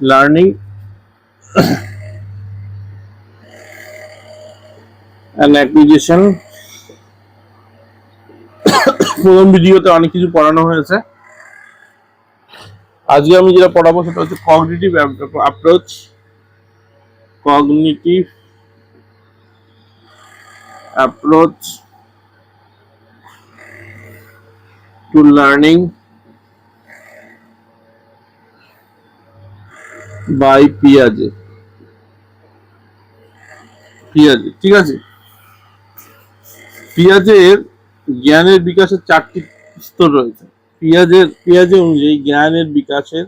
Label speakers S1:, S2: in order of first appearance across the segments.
S1: Learning and acquisition. প্রথম ভিডিওতে অনেক কিছু পড়ানো হয়েছে। আজকে আমি যেটা পড়াবো সেটা হচ্ছে cognitive approach, cognitive approach to learning by পিয়াজে। পিয়াজে, ঠিক আছে। পিয়াজের জ্ঞানের বিকাশের 4টি স্তর রয়েছে। পিয়াজে অনুযায়ী জ্ঞানের বিকাশের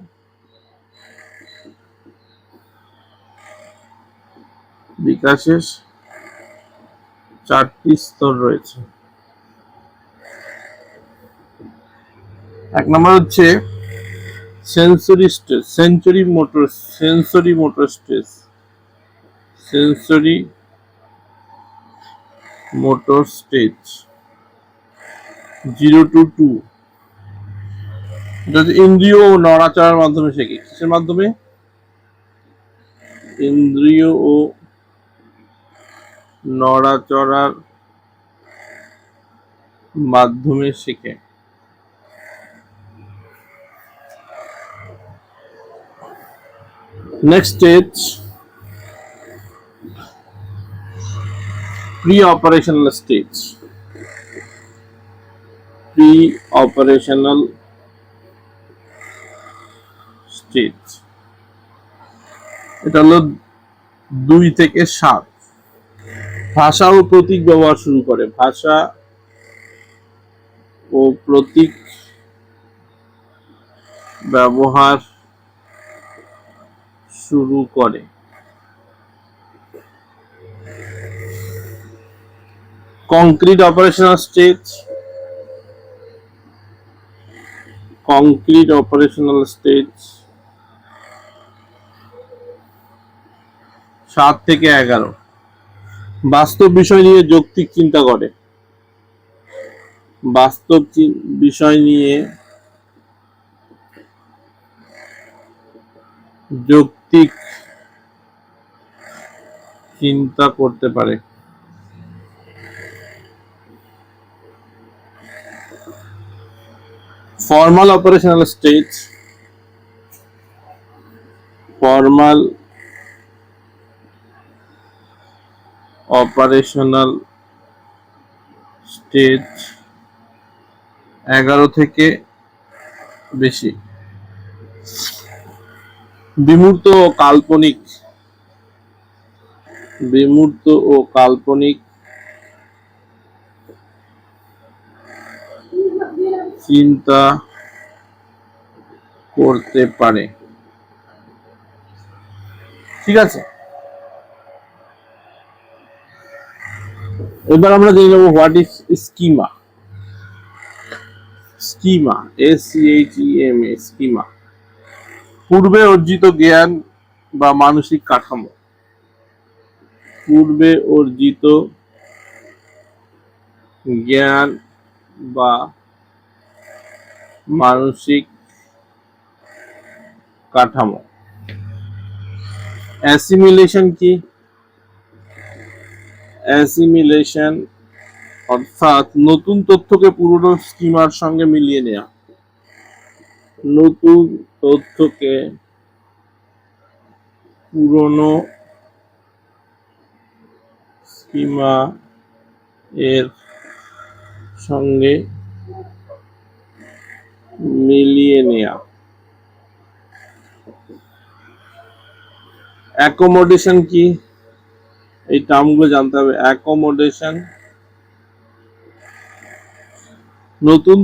S1: 4টি স্তর রয়েছে। এক নম্বর হচ্ছে sensory stage, sensory motor stage, sensory motor stage 0 to 2। এটা হচ্ছে ইন্দ্রিয় ও নড়াচড়ার মাধ্যমে শেখে। কিসের মাধ্যমে? ইন্দ্রিয় ও নড়াচড়ার মাধ্যমে শেখে। Next stage pre operational stage. Pre operational stage এটা হলো 2 থেকে 7। ভাষা ও প্রতীক ব্যবহার শুরু করে। ভাষা ও প্রতীক ব্যবহার শুরু করে। Concrete operational stage, concrete operational stage 7 থেকে 11। বাস্তব বিষয় নিয়ে যৌক্তিক চিন্তা করে। বাস্তব বিষয় নিয়ে যৌক্তিক চিন্তা করতে পারে। Formal operational stage, formal operational stage 11 থেকে বেশি। বিমূর্ত ও কাল্পনিক, বিমূর্ত ও কাল্পনিক চিন্তা করতে পারে। ঠিক আছে, এবার আমরা জেনে নেব what is schema. Schema, SCHEMA, schema পূর্বে অর্জিত জ্ঞান বা মানসিক কাঠামো। পূর্বে অর্জিত জ্ঞান বা মানসিক কাঠামো। অ্যাসিমিলেশন কি? অ্যাসিমিলেশন অর্থাৎ নতুন তথ্যকে পুরনো স্কিমার সঙ্গে মিলিয়ে নেওয়া। নতুন তথ্যকে পুরনো স্কিমা এর সঙ্গে মিলিয়ে নেওয়া। অ্যাকোমোডেশন কি? এই টার্মগুলো জানতে হবে। অ্যাকোমোডেশন নতুন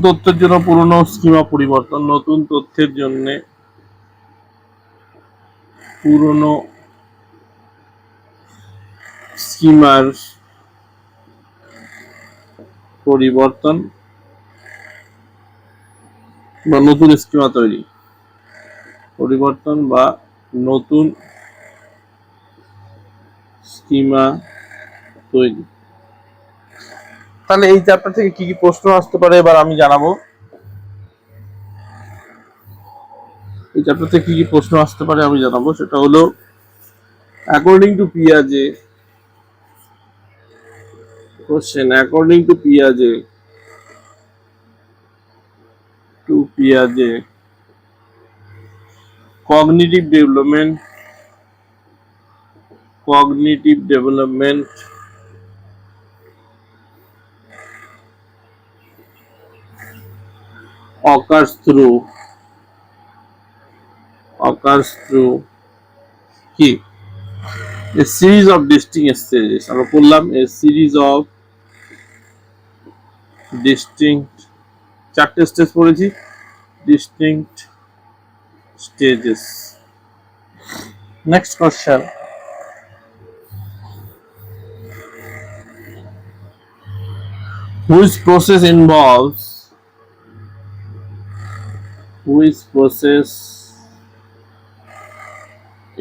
S1: তথ্যের জন্য পুরনো স্কিমা পরিবর্তন। নতুন তথ্যের জন্য পুরনো স্কিমার পরিবর্তন বা নতুন স্কিমা তৈরি। পরিবর্তন বা নতুন স্কিমা তৈরি। তাহলে এই চ্যাপ্টার থেকে কি কি প্রশ্ন আসতে পারে এবার আমি জানাবো। এই চ্যাপ্টার থেকে কি কি প্রশ্ন আসতে পারে আমি জানাবো, সেটা হলো according to পিয়াজে, question according to পিয়াজে cognitive development occurs through কি a series of distinct stages। আমরা বললাম a series of distinct, চারটে স্টেজ পড়েছি, distinct stages। Next question, which process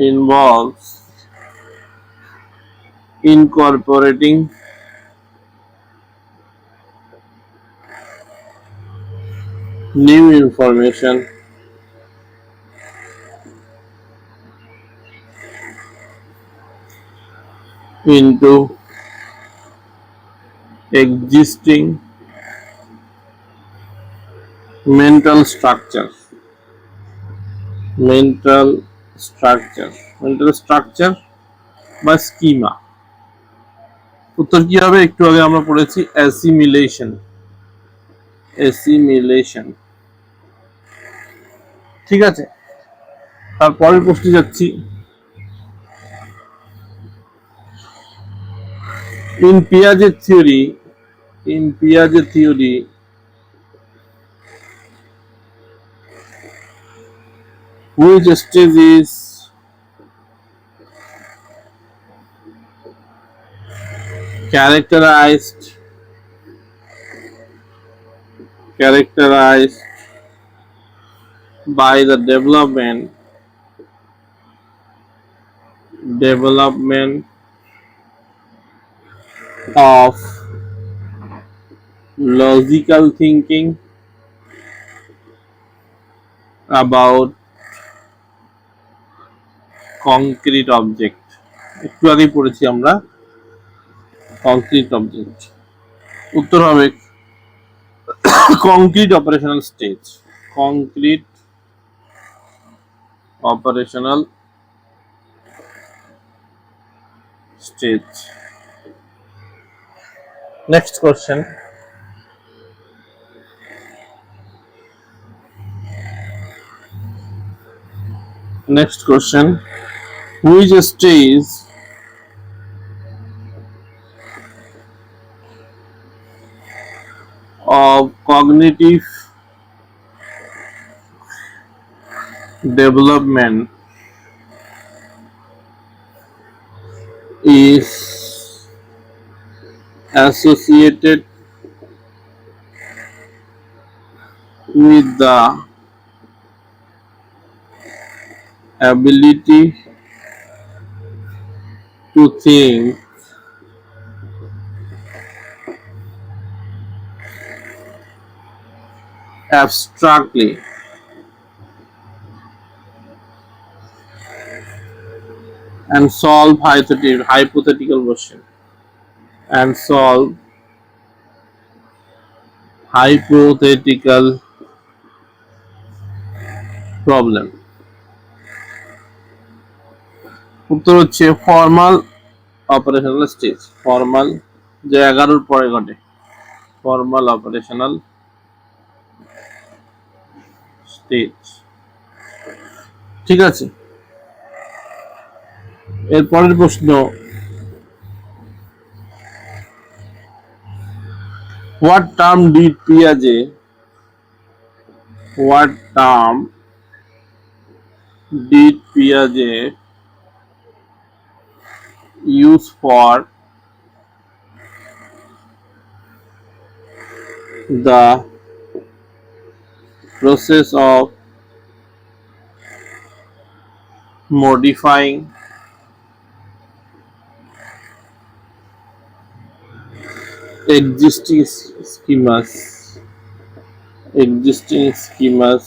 S1: involves incorporating new information into existing mental structure বা schema. উত্তর কি হবে? একটু আগে আমরা পড়েছি অ্যাসিমিলেশন। ঠিক আছে, তারপরের প্রশ্নে যাচ্ছি। ইন পিয়াজের theory which stage is characterized by the development of logical thinking about concrete object। একটু আগেই পড়েছি আমরা কংক্রিট অবজেক্ট। উত্তর হবে concrete operational stage. Next question, which stage of cognitive development is associated with the ability to think abstractly and solve hypothetical question and solve hypothetical problem। উত্তর হচ্ছে formal operational stage. Formal যে 11-র পরে ঘটে, formal operational stage. ঠিক আছে, এর পরের প্রশ্ন, what term did Piaget use for the process of modifying existing schemas, existing schemas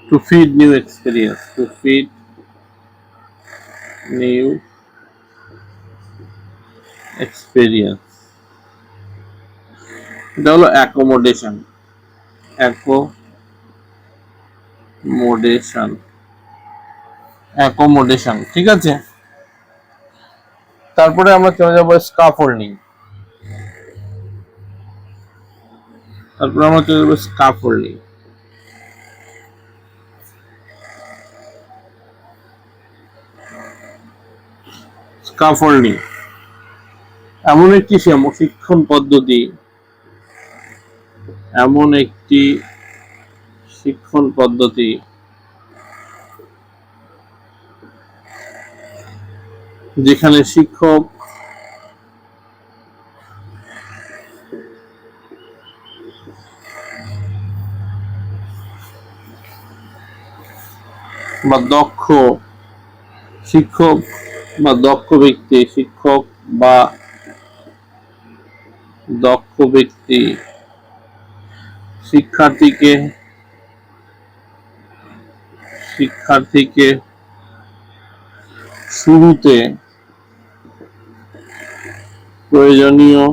S1: to feed new experience, to feed new experience. এটা হলো অ্যাকোমোডেশন, অ্যাকোমোডেশন, অ্যাকোমোডেশন, ঠিক আছে। তারপরে আমরা চলে যাবো স্কাফোল্ডিং, তারপরে আমরা চলে যাবো স্কাফোল্ডিং। স্কাফোল্ডিং এমন একটি শিক্ষণ পদ্ধতি, এমন একটি শিক্ষণ পদ্ধতি যেখানে শিক্ষক বা দক্ষ শিক্ষক বা দক্ষ ব্যক্তি, শিক্ষক বা দক্ষ ব্যক্তি শিক্ষার্থীকে শুরুতে প্রয়োজনীয়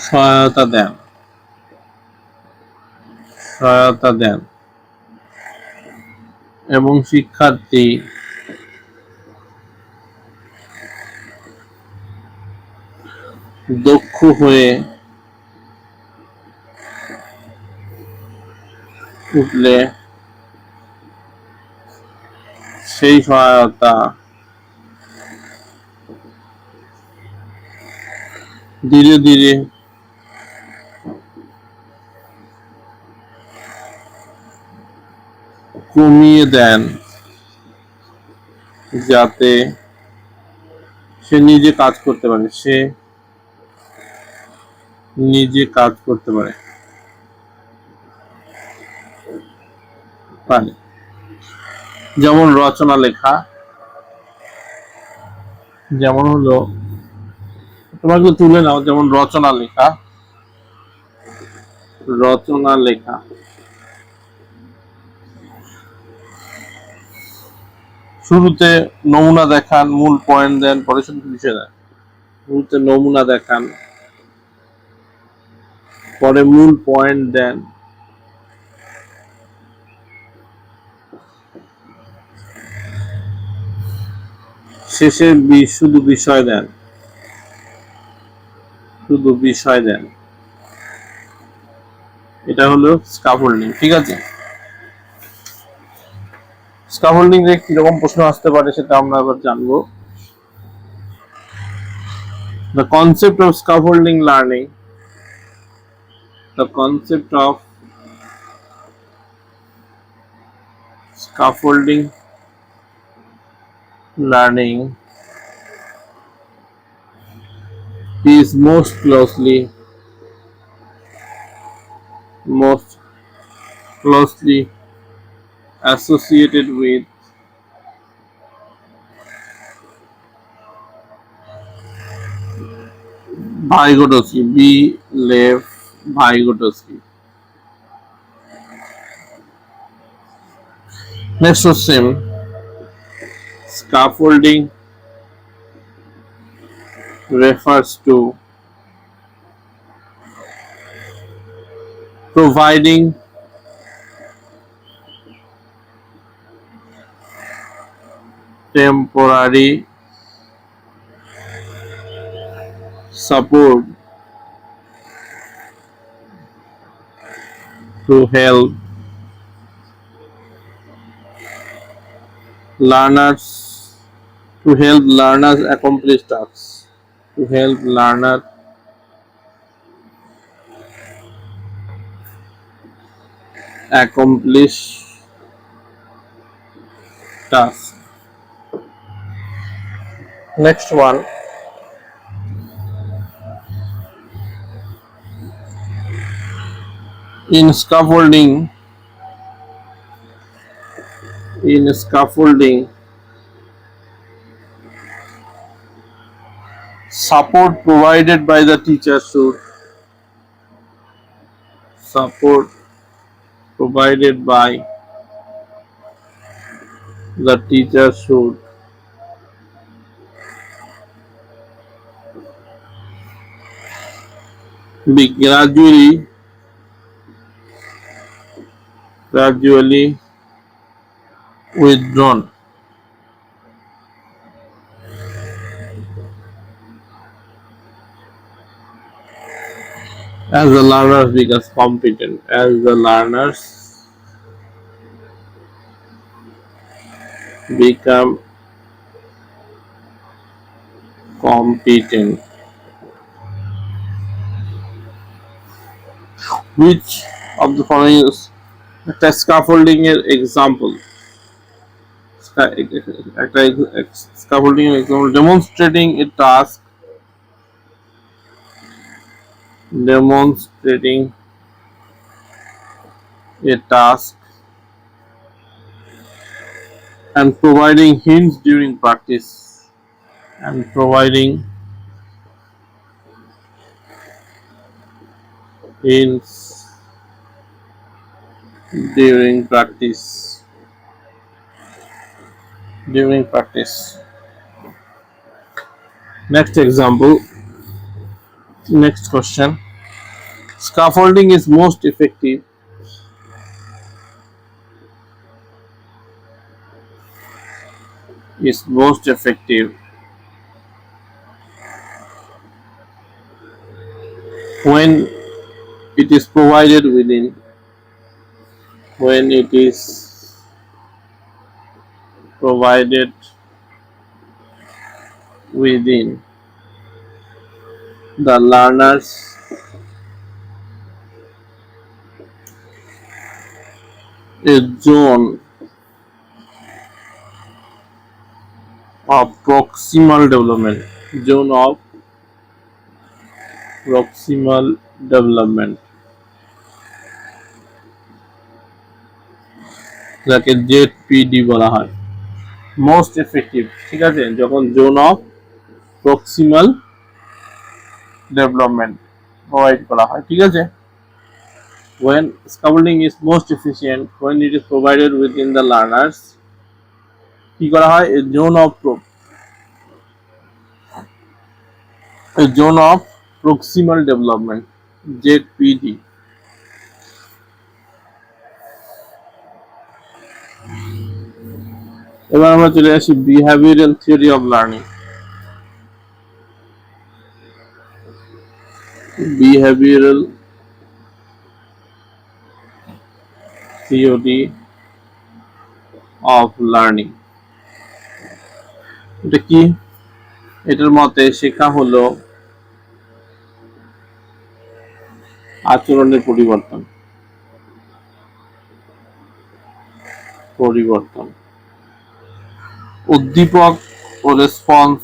S1: সহায়তা দেন এবং শিক্ষার্থী দক্ষ হয়ে উঠলে সেই সহায়তা ধীরে ধীরে কমিয়ে দেন যাতে সে নিজে কাজ করতে পারে, যেমন রচনা লেখা, যেমন হলো তোমাকে তুলে নাও, যেমন রচনা লেখা শুরুতে নমুনা দেখান, মূল পয়েন্ট দেন, পরে শুধু বিষয় দেন। শুরুতে নমুনা দেখান, পরে মূল পয়েন্ট দেন, শেষে শুধু বিষয় দেন। এটা হলো স্কাফোল্ডিং, ঠিক আছে। স্কাফোল্ডিং এর কিরকম প্রশ্ন আসতে পারে সেটা আমরা এবার জানবো। The concept of scaffolding learning, the concept of scaffolding learning is most closely associated with Vygotsky, B. Lev Vygotsky. Next question. Scaffolding refers to providing temporary support to help learners accomplish tasks, Next one. In scaffolding, support provided by the teacher should support provided by the teacher should be gradually withdrawn as the learners becomes competent. As the learners become competent. Which of the following is একটা scaffolding এর example? একটা scaffolding এর example demonstrating a task and providing hints during practice and providing hints during practice. Next example, next question. Scaffolding is most effective when it is provided within the learner's zone of proximal development. যাকে ZPD বলা হয়। Most effective, ঠিক আছে, যখন zone of proximal development provide করা হয়, ঠিক আছে। when scaffolding is most efficient when it is provided within the learners কি করা হয়, a zone of proximal development ZPD। এবার আমরা চলে আসি behavioural theory of learning. Behavioural theory of learning এটা কি? এটার মতে শেখা হলো আচরণের পরিবর্তন। উদ্দীপক ও রেসপন্স,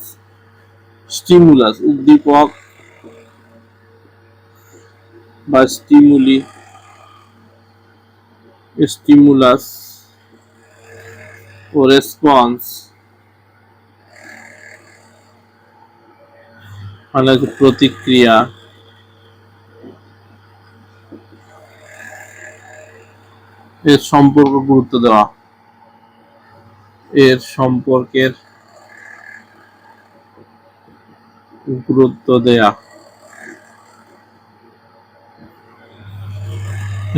S1: স্টিমুলাস, উদ্দীপক বা স্টিমুলাস ও রেসপন্স মানে প্রতিক্রিয়া, এর সম্পর্ক গুরুত্ব দেওয়া, এর সম্পর্কের গুরুত্ব দেয়া।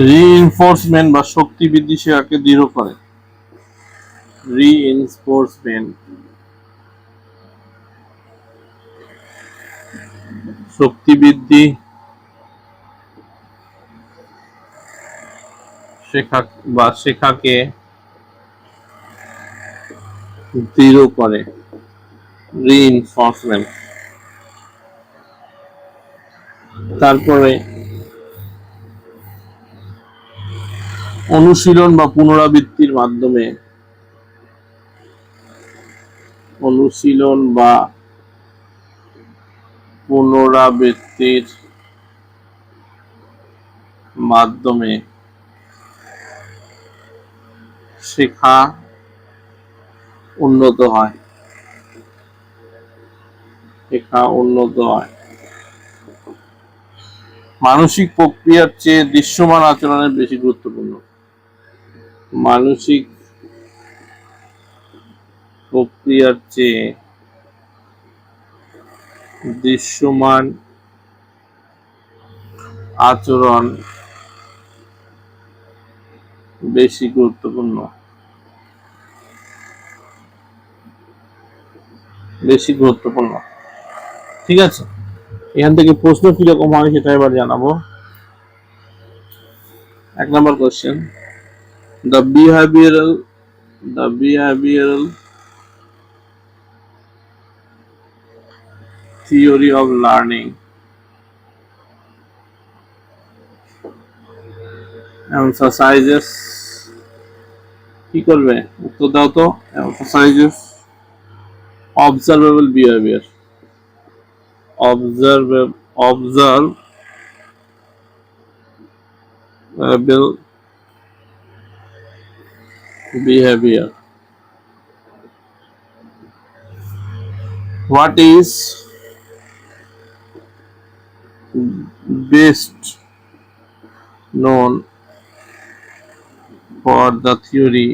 S1: রিইনফোর্সমেন্ট বা শক্তি বৃদ্ধি শেখাকে দৃঢ় করে। রিইনফোর্সমেন্ট শক্তি বৃদ্ধি শেখাকে দৃঢ় করে। রিইনফোর্সমেন্ট। তারপরে অনুশীলন বা পুনরাবৃত্তির মাধ্যমে শেখা উন্নত হয়। শেখা উন্নত হয়। মানসিক প্রক্রিয়ার চেয়ে দৃশ্যমান আচরণের বেশি গুরুত্বপূর্ণ। মানসিক প্রক্রিয়ার চেয়ে দৃশ্যমান আচরণ বেশি গুরুত্বপূর্ণ। ঠিক আছে, এখান থেকে প্রশ্ন কিরকম হয় সেটা এবার জানাবো। 1 নম্বর question, the behavioral theory of learning emphasizes, কি করবে উত্তর দাও তো, emphasizes observable behavior, observable behavior. What is best known for the theory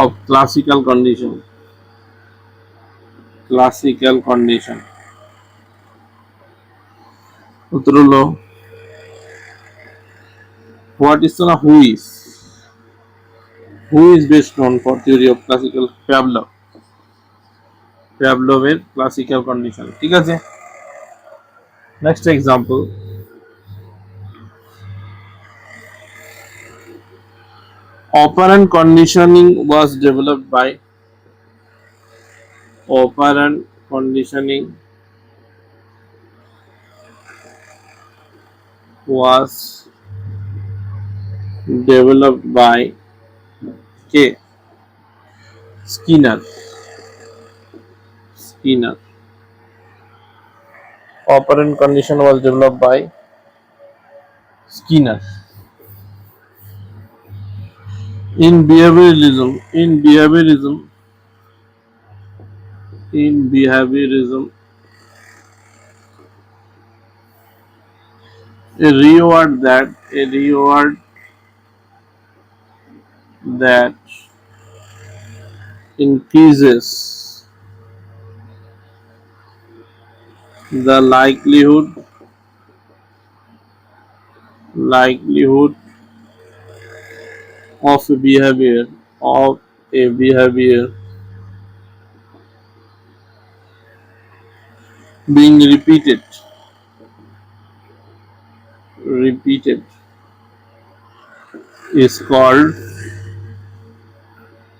S1: of classical condition? উত্তর হলো what is না who is best known for theory of classical Pavlover classical condition. ঠিক আছে, next example, operant conditioning was developed by K Skinner. Operant condition was developed by Skinner. In behaviorism, a reward that increases the likelihood of a behavior being repeated is called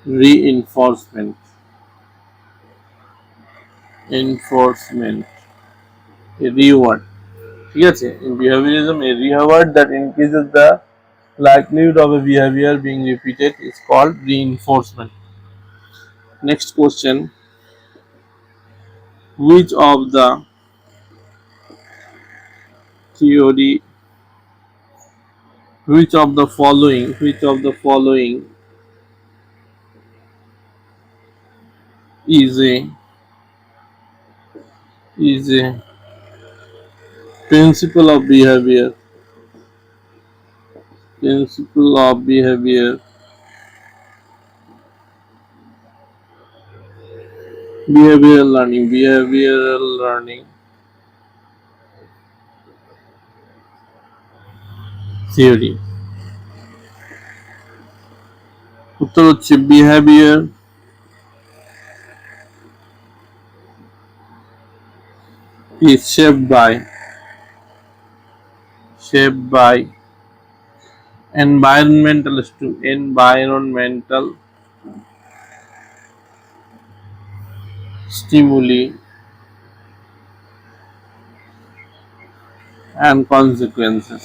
S1: reinforcement. A reward, ঠিক আছে, in behaviorism a reward that increases the likelihood of a behavior being repeated is called reinforcement. Next question, which of the following is a principle of behavioral learning theory? উত্তর হচ্ছে behavior is shaped by environmental stimuli and consequences.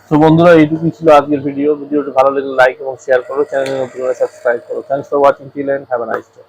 S1: তো বন্ধুরা, এইটুকুই ছিল আজকের ভিডিওটি ভালো লাগলে লাইক এবং শেয়ার করো, চ্যানেলে নতুন হলে সাবস্ক্রাইব করো। Thanks for watching, till and have a nice day.